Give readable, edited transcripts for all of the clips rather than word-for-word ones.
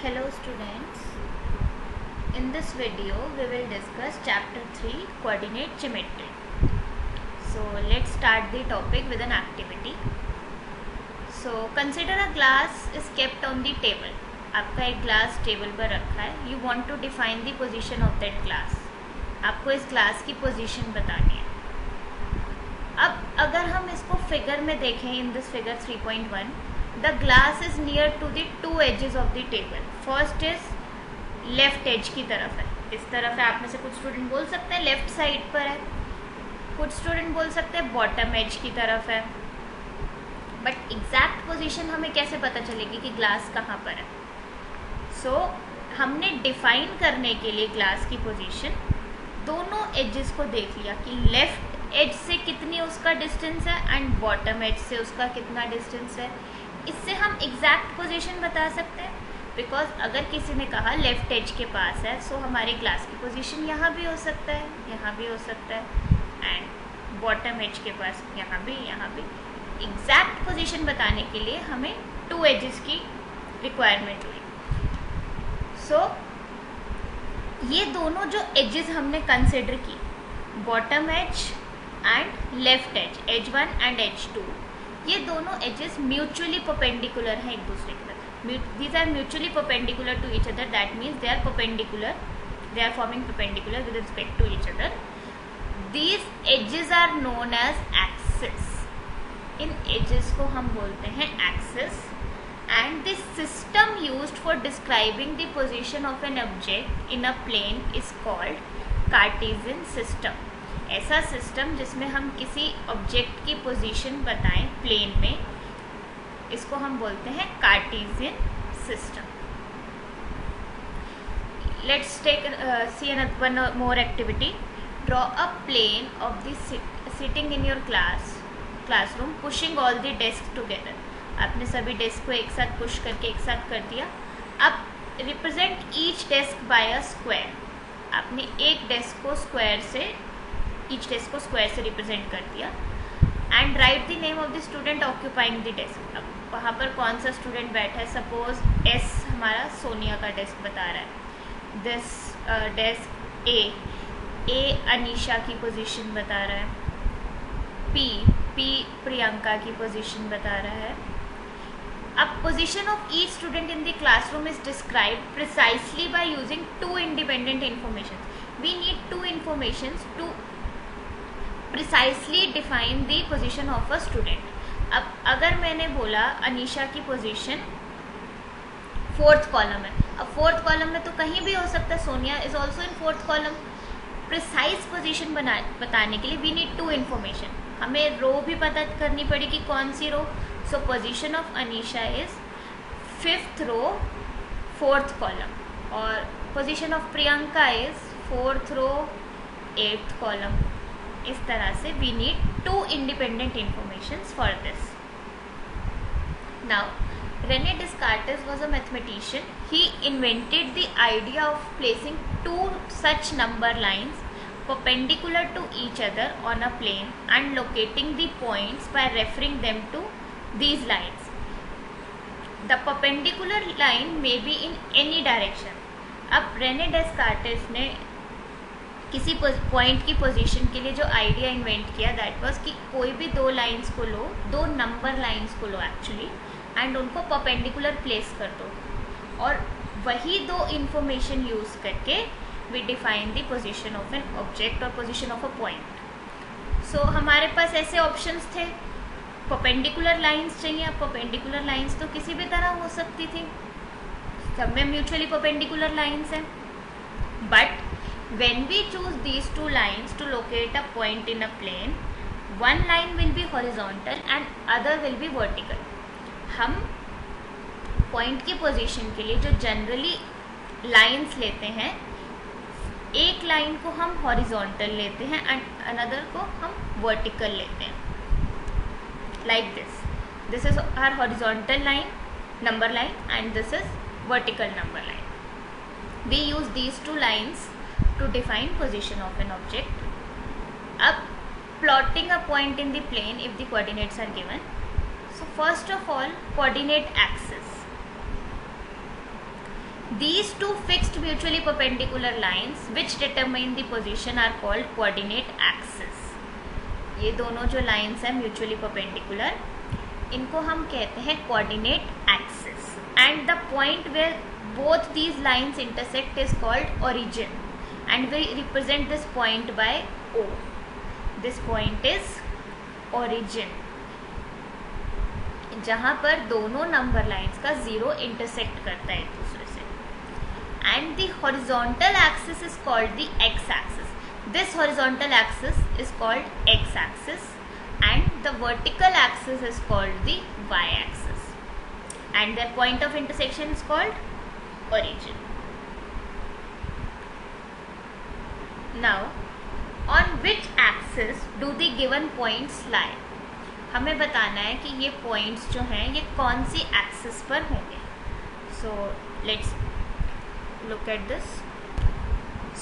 Hello students, in this video we will discuss chapter 3 coordinate geometry. So let's start the topic with an activity. So consider a glass is kept on the table. आपका एक glass table पर रखा है. You want to define the position of that glass. आपको इस glass की position बतानी है. अब अगर हम इसको फिगर में देखें in this figure 3.1, the glass is near to the two edges of the table. First is left edge की तरफ है, इस तरफ है. आप में से कुछ स्टूडेंट बोल सकते हैं लेफ्ट साइड पर है, कुछ स्टूडेंट बोल सकते हैं बॉटम एज की तरफ है. बट एग्जैक्ट पोजीशन हमें कैसे पता चलेगी कि ग्लास कहाँ पर है? सो हमने डिफाइन करने के लिए ग्लास की पोजीशन दोनों एजेस को देख लिया कि लेफ्ट एज से कितनी उसका डिस्टेंस है एंड बॉटम एज से उसका कितना डिस्टेंस है. इससे हम एग्जैक्ट पोजीशन बता सकते हैं. बिकॉज अगर किसी ने कहा लेफ्ट एज के पास है, सो हमारे ग्लास की पोजीशन यहाँ भी हो सकता है, यहाँ भी हो सकता है, एंड बॉटम एज के पास यहाँ भी, यहाँ भी. एग्जैक्ट पोजीशन बताने के लिए हमें टू एजेस की रिक्वायरमेंट हुई. सो ये दोनों जो एजेस हमने कंसिडर की, bottom edge and left edge, edge 1 and edge 2, ये दोनों एजेस म्यूचुअली परपेंडिकुलर हैं एक दूसरे के साथ. These are mutually perpendicular to each other. That means they are perpendicular, they are forming perpendicular with respect to each other. These edges are known as axis. इन edges को हम बोलते हैं axis. And this system used for describing the position of an object in a plane is called Cartesian system. ऐसा system जिसमें हम किसी object की पोजीशन बताएं प्लेन में, इसको हम बोलते हैं Cartesian system. Let's take see one more activity. Draw a plane of the sitting in your classroom pushing all the desk together. आपने सभी डेस्क को एक साथ पुश करके एक साथ कर दिया. अब represent each desk by a square. आपने एक डेस्क को स्क्वायर से, ईच डेस्क को स्क्वायर से रिप्रेजेंट कर दिया. And write the name of the student occupying the desk. अब वहाँ पर कौन सा स्टूडेंट बैठा है? सपोज एस हमारा सोनिया का डेस्क बता रहा है. दिस डेस्क ए अनीशा की पोजीशन बता रहा है. पी प्रियंका की पोजीशन बता रहा है. अब position of each student in the classroom is described precisely by using two independent information. We need two informations to precisely define the position of a student. अब अगर मैंने बोला अनीशा की पोजीशन फोर्थ कॉलम है, अब फोर्थ कॉलम में तो कहीं भी हो सकता है. Sonia is also in fourth column. Precise position बताने के लिए वी नीड टू इन्फॉर्मेशन. हमें रो भी पता करनी पड़ेगी, कौन सी row. So position of Anisha is fifth row fourth column, और position of Priyanka is fourth row eighth column. इस तरह से we need two independent informations for this. Now Rene Descartes was a mathematician. He invented the idea of placing two such number lines perpendicular to each other on a plane and locating the points by referring them to these lines. The perpendicular line may be in any direction. अब Rene Descartes ने किसी point की position के लिए जो idea invent किया, that was कि कोई भी दो लाइंस को लो, दो नंबर लाइंस को लो एक्चुअली, एंड उनको परपेंडिकुलर प्लेस कर दो, और वही दो इंफॉर्मेशन यूज करके we define the position of an object और position of a point. So हमारे पास ऐसे ऑप्शंस थे. परपेंडिकुलर लाइंस चाहिए. अब परपेंडिकुलर लाइंस तो किसी भी तरह हो सकती थी, सब में म्यूचुअली परपेंडिकुलर लाइंस हैं. But when we choose these two lines to locate a point in a plane, one line will be horizontal and other will be vertical. हम पॉइंट की पोजीशन के लिए जो जनरली लाइंस लेते हैं, एक line को हम हॉरिजॉन्टल लेते हैं एंड अनदर को हम वर्टिकल लेते हैं. Like this is our horizontal line, number line, and this is vertical number line. We use these two lines to define position of an object. अब plotting a point in the plane if the coordinates are given. So first of all, coordinate axis. These two fixed mutually perpendicular lines which determine the position are called coordinate axes. ये दोनों जो lines हैं mutually perpendicular, इनको हम कहते हैं coordinate axis. And the point where both these lines intersect is called origin. And we represent this point by O. This point is origin. जहाँ पर दोनों नंबर लाइन्स का जीरो इंटरसेक्ट करता है एक दूसरे से. And the horizontal axis is called the x axis. This horizontal axis is called x axis and the vertical axis is called the y axis. And their point of intersection is called origin. Now on which axis do the given points lie. हमें बताना है कि ये points जो हैं ये कौन सी axis पर होंगे. So let's look at this.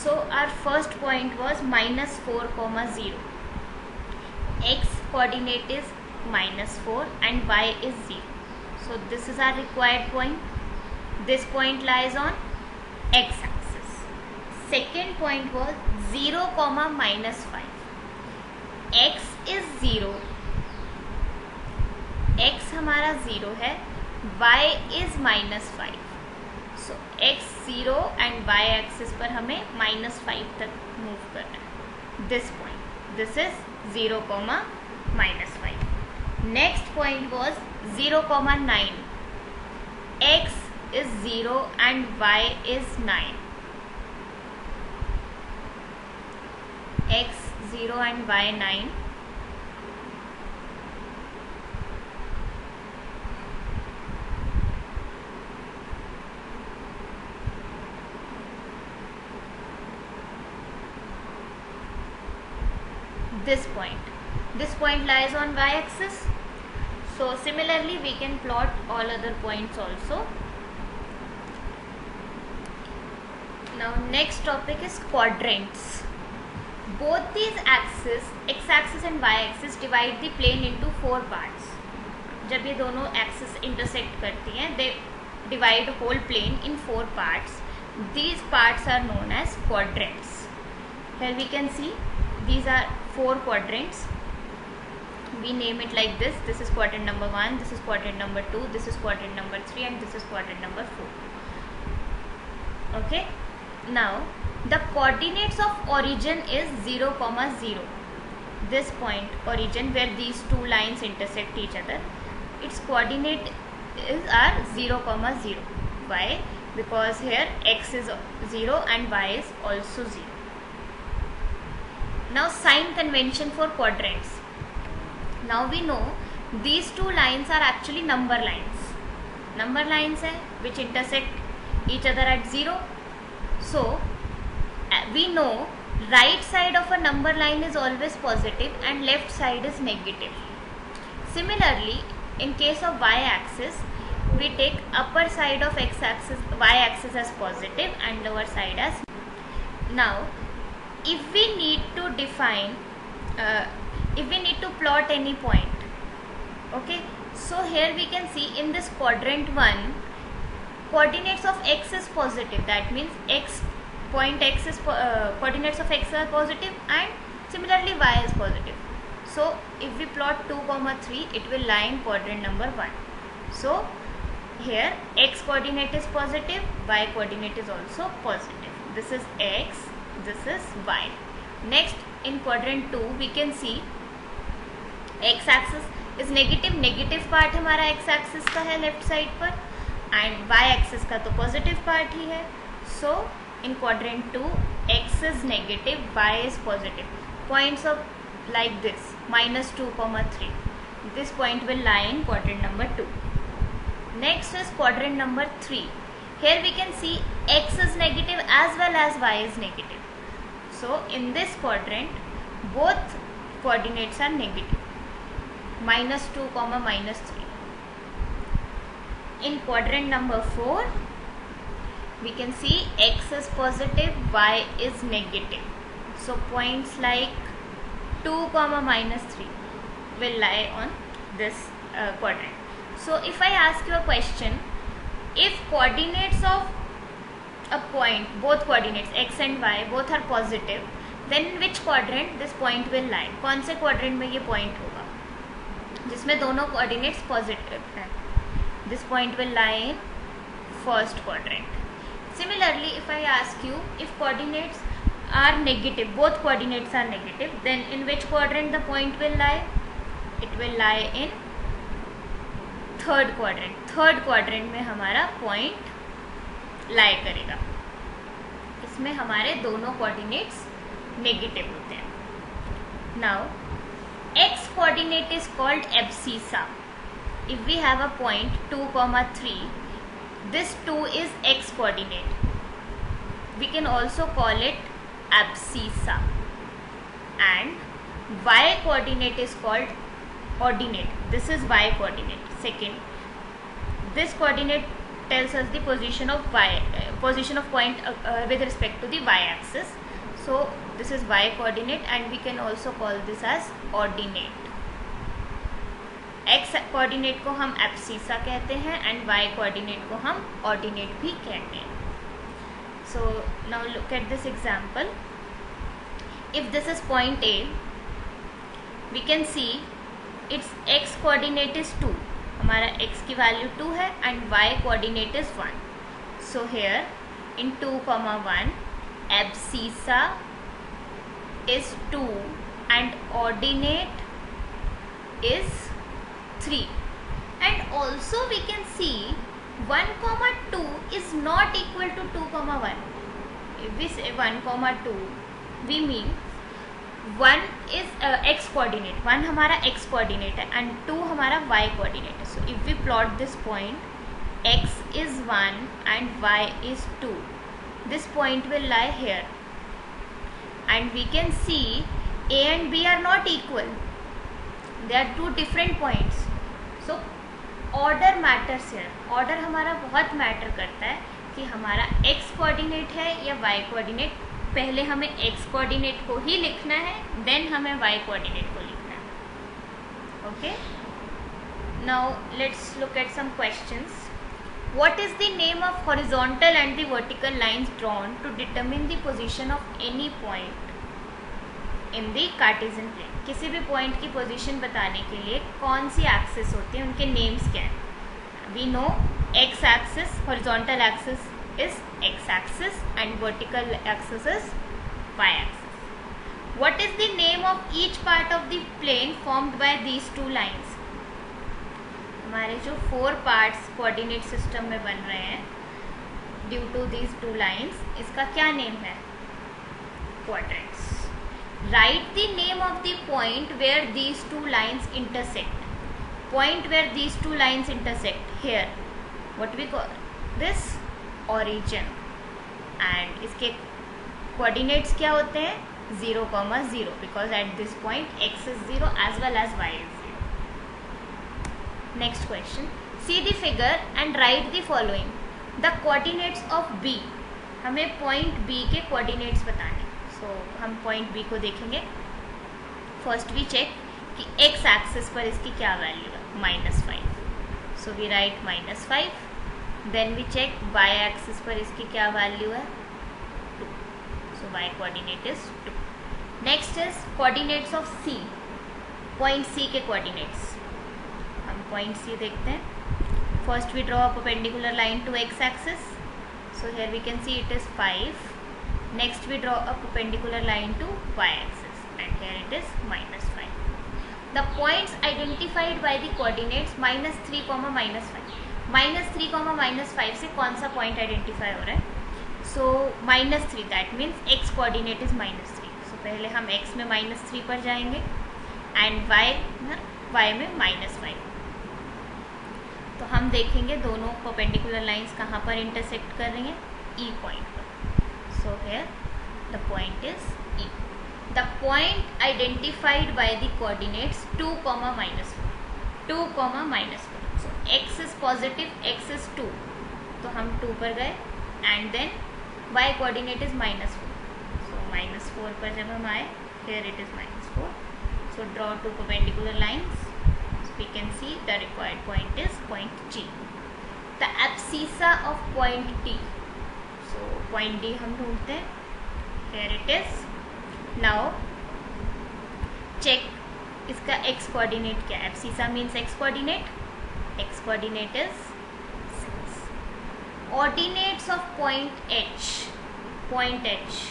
So our first point was -4, 0. X coordinate is -4 and y is 0. So this is our required point. This point lies on x axis. Second point was 0, -5. x is 0. x हमारा 0 है, y is -5. So x 0 and y axis पर हमें -5 तक move करना है. This point, this is 0, -5. Next point was 0, 9. x is 0 and y is 9. x 0 and y 9. This point lies on y axis. So similarly we can plot all other points also. Now next topic is quadrants. Both these axes, x axis and y axis, divide the plane into 4 parts. जब ये दोनों axis intersect करती हैं, they divide whole plane in 4 parts. These parts are known as quadrants. Here we can see these are 4 quadrants. We name it like this. This is quadrant number 1, this is quadrant number 2, this is quadrant number 3 and this is quadrant number 4. Okay. Now the coordinates of origin is 0, 0. This point origin where these two lines intersect each other, its coordinate are 0, 0. Why? Because here x is 0 and y is also 0. Now sign convention for quadrants. Now we know these two lines are actually number lines. Number lines hai which intersect each other at 0. So we know right side of a number line is always positive and left side is negative. Similarly, in case of y axis, we take upper side of x axis, y axis as positive and lower side as. Now if we need to define, if we need to plot any point, okay, so here we can see in this quadrant 1, coordinates of x is positive. That means x point x is coordinates of x are positive and similarly y is positive. So if we plot 2, 3, it will lie in quadrant number 1. So here x coordinate is positive, y coordinate is also positive. This is x, this is y. Next in quadrant 2 we can see x axis is negative. Negative part हमारा x axis का है left side पर and y axis का तो positive part ही है. So in quadrant 2 x is negative, y is positive. Points of like this -2, 3. This point will lie in quadrant number 2. Next is quadrant number 3. Here we can see x is negative as well as y is negative. So in this quadrant both coordinates are negative, -2, -3. In quadrant number 4 we can see x is positive, y is negative. So points like 2, -3 will lie on this quadrant. So if I ask you a question, if coordinates of a point, both coordinates x and y both are positive, then in which quadrant this point will lie? कौन से quadrant में ये point होगा जिसमें दोनों coordinates positive हैं? This point will lie in first quadrant. Similarly, if I ask you if coordinates are negative, both coordinates are negative, then in which quadrant the point will lie? It will lie in third quadrant. Third quadrant में हमारा point लाई करेगा. इसमें हमारे दोनों coordinates negative होते हैं. Now x coordinate is called abscissa. If we have a point 2,3, this 2 is x coordinate. We can also call it abscissa. And y coordinate is called ordinate. This is y coordinate. Second, this coordinate tells us the position of position of point with respect to the y-axis. So this is y coordinate, and we can also call this as ordinate. x coordinate को हम abscissa कहते हैं and y coordinate को हम ordinate भी कहते हैं. So now look at this example. If this is point A, we can see its x coordinate is 2. हमारा x की वैल्यू 2 है and y coordinate is 1. So here in 2,1 abscissa is 2 and ordinate is 3. And also we can see 1,2 is not equal to 2,1. If we say 1,2 we mean 1 is x coordinate, 1 हमारा x coordinate है and 2 हमारा y coordinate है. So if we plot this point, x is 1 and y is 2. This point will lie here and we can see a and b are not equal. They are two different points. So order matters here. Order हमारा बहुत matter करता है कि हमारा x coordinate है या y coordinate. पहले हमें x कोऑर्डिनेट को ही लिखना है, देन हमें y कोऑर्डिनेट को लिखना है. Okay, now let's look at some questions. What is the name of horizontal and the vertical lines drawn to determine the position of any point in the Cartesian plane? किसी भी point की position बताने के लिए कौन सी axis होती है, उनके नेम्स क्या हैं? We know x axis, horizontal axis is x-axis and vertical axis is y-axis. What is the name of each part of the plane formed by these two lines? हमारे जो 4 parts coordinate system में बन रहे हैं due to these 2 lines, इसका क्या name है? Quadrants. Write the name of the point where these 2 lines intersect. Point where these 2 lines intersect. Here, what we call this? Origin. And इसके coordinates क्या होते हैं? 0,0 because at this point x is 0 as well as y is 0. Next question. See the figure and write the following. The coordinates of B. हमें point B के coordinates बताने. So हम point B को देखेंगे. First we check कि x axis पर इसकी क्या वैल्यू है? -5. So we write -5. Then we check y axis पर इसकी क्या वैल्यू है? 2. So y coordinate is 2. Next is coordinates of C. Point C के coordinates. हम point C देखते हैं. First we draw a perpendicular line to x axis. So here we can see it is 5. Next we draw a perpendicular line to y axis and here it is -5. The points identified by the coordinates -3, -5. -3, -5 से कौन सा point identify हो रहा है? सो -3, that means x coordinate is -3. सो पहले हम x में -3 पर जाएंगे एंड y में -5. तो हम देखेंगे दोनों परपेंडिकुलर लाइंस कहाँ पर इंटरसेक्ट कर रही हैं? E पॉइंट पर. So here the point is E. The point identified by the coordinates 2, -4. 2, -4. So x is positive, x is 2. तो हम 2 पर गए and then y coordinate is -4. So -4 पर जब हम आए, here it is -4. So draw 2 perpendicular lines. So we can see the required point is point G. The abscissa of point T. So point D हम ढूंढते हैं. Here it is. Now check इसका x coordinate क्या है. Abscissa means x coordinate. x coordinate is 6. Ordinates of point h. Point h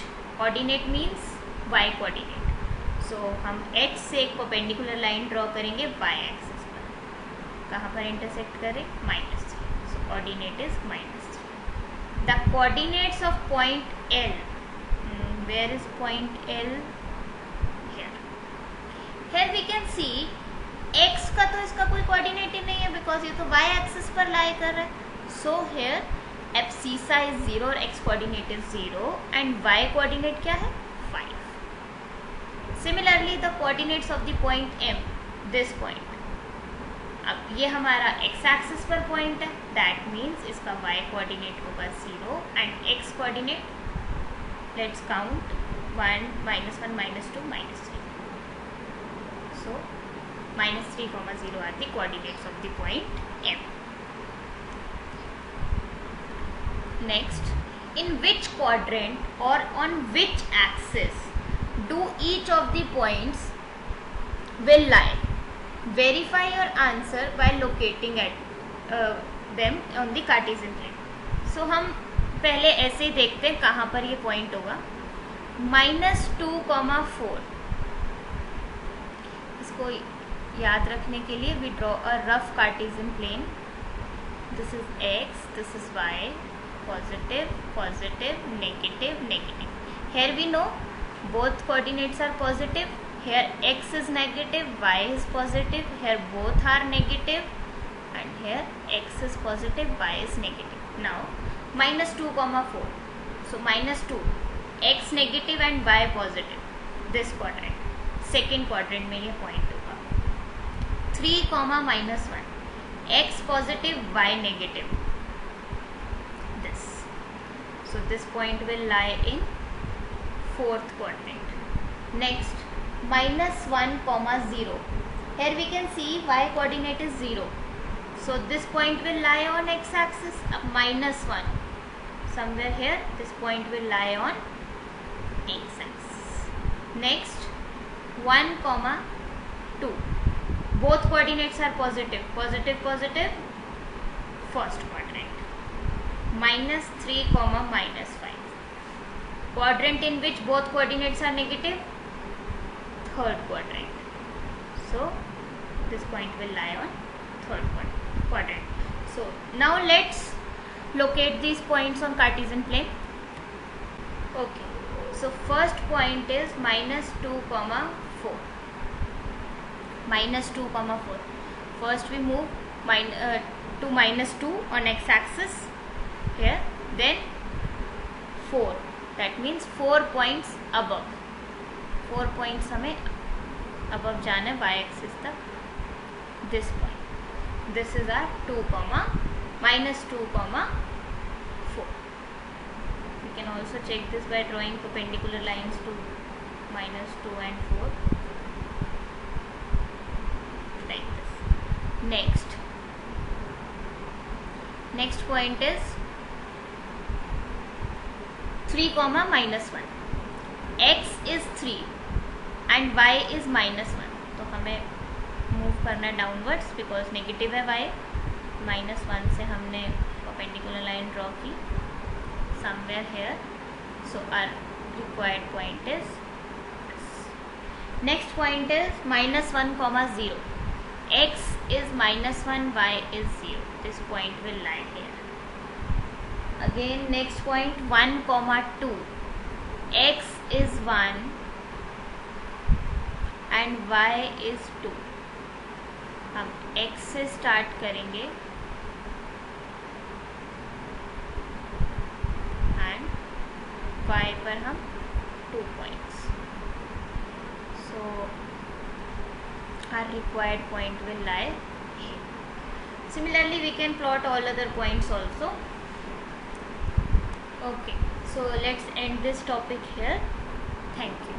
ordinate means y coordinate. So हम h से एक perpendicular line draw करेंगे y एक्सिस पर. कहाँ पर इंटरसेक्ट करें? -3. So ordinate is -3. The coordinates of point L. Where is point L? Here. Here we can see x का तो इसका कोई कोऑर्डिनेट ही नहीं है बिकॉज ये तो y एक्सिस पर लाई कर रहा है. सो here एब्सिसा इज 0 और x coordinate is 0 and y coordinate क्या है? 5. Similarly the coordinates of the point M, this point. अब ये हमारा x एक्सिस पर पॉइंट है. दैट मीन्स इसका y कोऑर्डिनेट होगा 0 and x coordinate, let's count 1, -1, -2, -3. So -3, 0 are the coordinates of the point M. Next, in which quadrant or on which axis do each of the points will lie? Verify your answer by locating at them on the Cartesian plane. So हम पहले ऐसे ही देखते हैं कहाँ पर ये point होगा. -2, 4. इसको याद रखने के लिए we draw a rough Cartesian plane. This is x, this is y. Positive positive negative negative. Here we know both coordinates are positive. Here x is negative, y is positive. Here both are negative and here x is positive, y is negative. Now -2, 4. So -2, x negative and y positive. This quadrant, second quadrant में ये point होगा. 3, -1, x positive, y negative. This. So this point will lie in fourth quadrant. Next, -1, 0. Here we can see y coordinate is 0. So this point will lie on x axis. -1 somewhere here, this point will lie on x axis. Next, 1, 2. Both coordinates are positive, positive, positive. First quadrant. -3, -5. Quadrant in which both coordinates are negative. Third quadrant. So this point will lie on third quadrant. So now let's locate these points on Cartesian plane. Okay, so first point is -2, 4. -2, 4. First we move to -2 on x axis here, then 4. That means 4 points above. 4 points हमें above जाना है y axis तक. This point. This is our -2, 4. We can also check this by drawing perpendicular lines to -2 and 4 like this. Next point is 3, -1. x is 3 and y is -1. तो हमें move करना downwards because negative है y. -1 से हमने perpendicular line draw की somewhere here. So our required point is. Next point is -1, 0. x is -1, y is 0. This point will lie here. Again next point 1, 2. x is 1 and y is 2. हम x से start करेंगे and y पर हम 2 points. So our required point will lie here. Similarly we can plot all other points also. Okay, so let's end this topic here. Thank you.